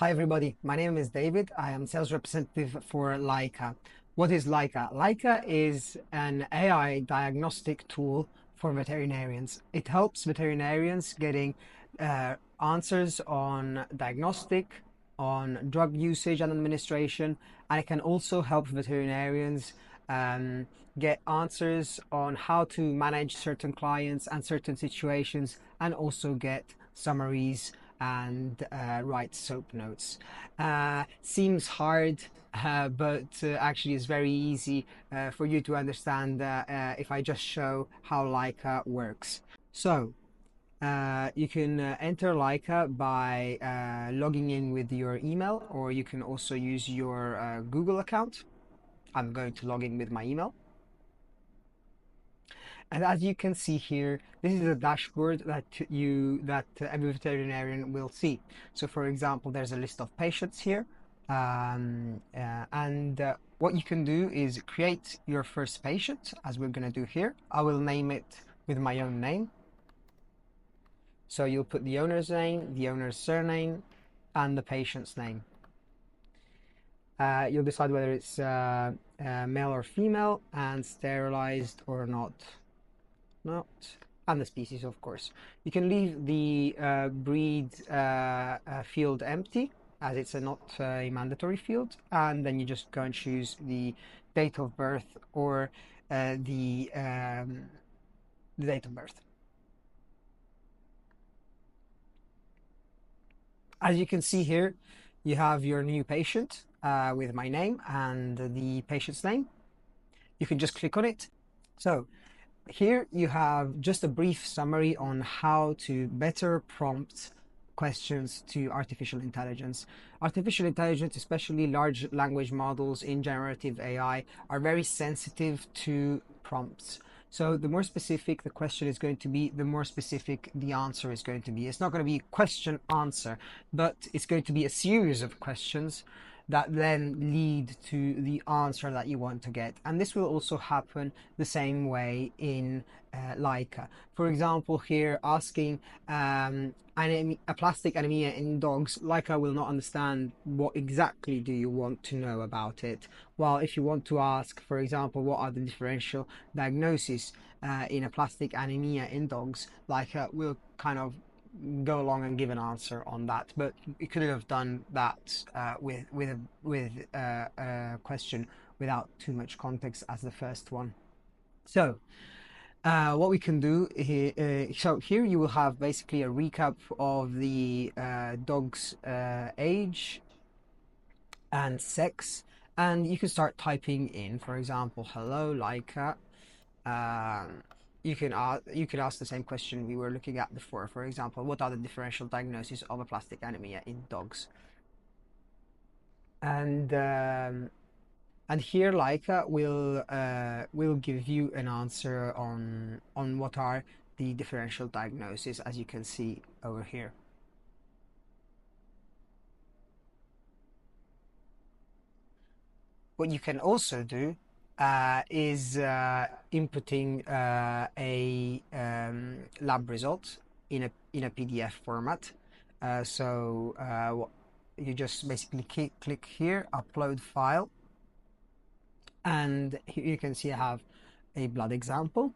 Hi everybody, my name is David. I am sales representative for LAIKA. What is LAIKA? LAIKA is an AI diagnostic tool for veterinarians. It helps veterinarians getting answers on diagnostic, on drug usage and administration, and it can also help veterinarians um, get answers on how to manage certain clients and certain situations, and also get summaries and write soap notes. Seems hard, but actually is very easy for you to understand if I just show how Leica works. So you can enter Leica by logging in with your email, or you can also use your Google account. I'm going to log in with my email. And as you can see here, this is a dashboard that every veterinarian will see. So for example, there's a list of patients here. And what you can do is create your first patient, as we're going to do here. I will name it with my own name. So you'll put the owner's name, the owner's surname, and the patient's name. You'll decide whether it's male or female, and sterilized or not. Not. And the species, of course. You can leave the breed field empty, as it's not a mandatory field, and then you just go and choose the date of birth, or the date of birth. As you can see here, you have your new patient with my name and the patient's name. You can just click on it. So here you have just a brief summary on how to better prompt questions to artificial intelligence. Artificial intelligence, especially large language models in generative AI, are very sensitive to prompts. So the more specific the question is going to be, the more specific the answer is going to be. It's not going to be question answer, but it's going to be a series of questions that then lead to the answer that you want to get. And this will also happen the same way in LAIKA. For example, here asking a plastic anemia in dogs, LAIKA will not understand what exactly do you want to know about it. While if you want to ask, for example, what are the differential diagnoses in a plastic anemia in dogs, LAIKA will kind of go along and give an answer on that, but you could have done that with a question without too much context as the first one. So what we can do here, so here you will have basically a recap of the dog's age and sex, and you can start typing in, for example, hello Leica. um, you can ask the same question we were looking at before. For example, what are the differential diagnoses of a plastic anemia in dogs? And here Leica will give you an answer on what are the differential diagnoses, as you can see over here. What you can also do is inputting a lab result in a PDF format. You just basically click here, upload file, and here you can see I have a blood example.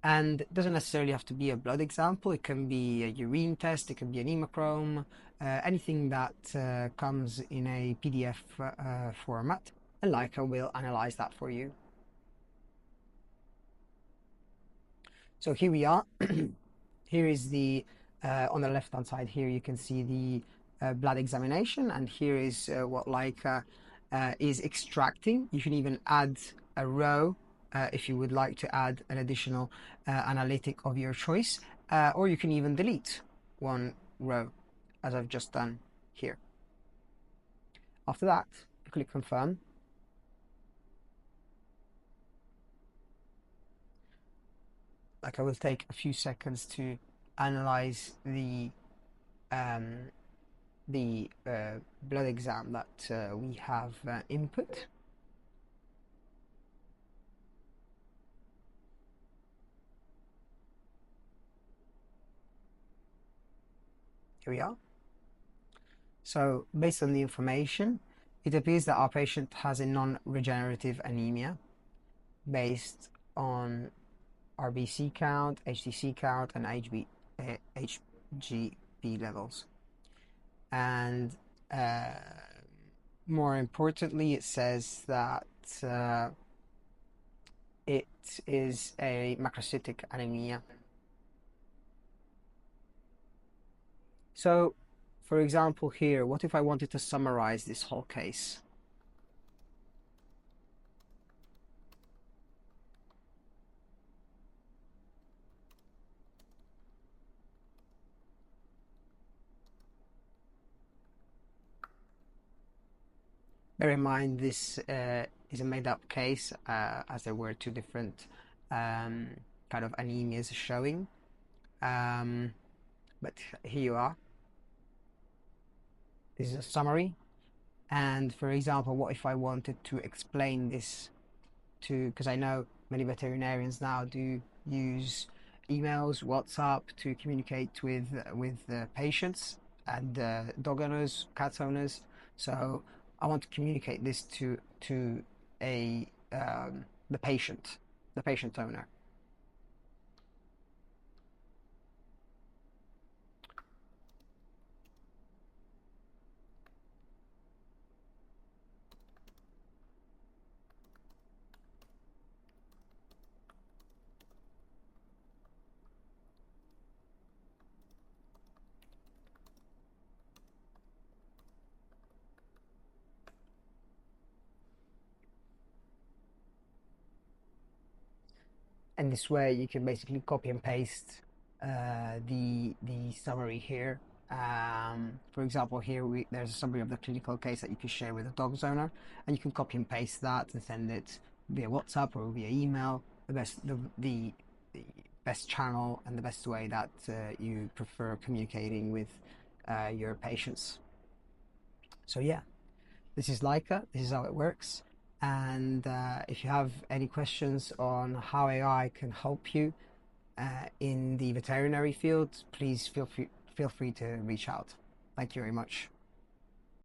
And it doesn't necessarily have to be a blood example. It can be a urine test, it can be an hemochrome, anything that comes in a PDF format, and Leica will analyze that for you. So here we are. Here is the, on the left hand side here, you can see the blood examination, and here is what Leica is extracting. You can even add a row if you would like to add an additional analytic of your choice, or you can even delete one row, as I've just done here. After that, you click confirm. Like, I will take a few seconds to analyze the blood exam that we have input. Here we are. So based on the information, it appears that our patient has a non-regenerative anemia based on RBC count, HTC count, and HGB levels. And more importantly, it says that it is a macrocytic anemia. So, for example, here, what if I wanted to summarize this whole case? Bear in mind, this is a made-up case, as there were two different kind of anemias showing. But here you are. This is a summary. And for example, what if I wanted to explain this to, because I know many veterinarians now do use emails, WhatsApp to communicate with patients and dog owners, cat owners. So I want to communicate this to a the patient owner. And this way you can basically copy and paste the summary here. For example, here there's a summary of the clinical case that you can share with a dog's owner, and you can copy and paste that and send it via WhatsApp or via email. The best channel and the best way that you prefer communicating with your patients. So yeah, this is LAIKA. This is how it works. And if you have any questions on how AI can help you in the veterinary field, please feel free to reach out. Thank you very much.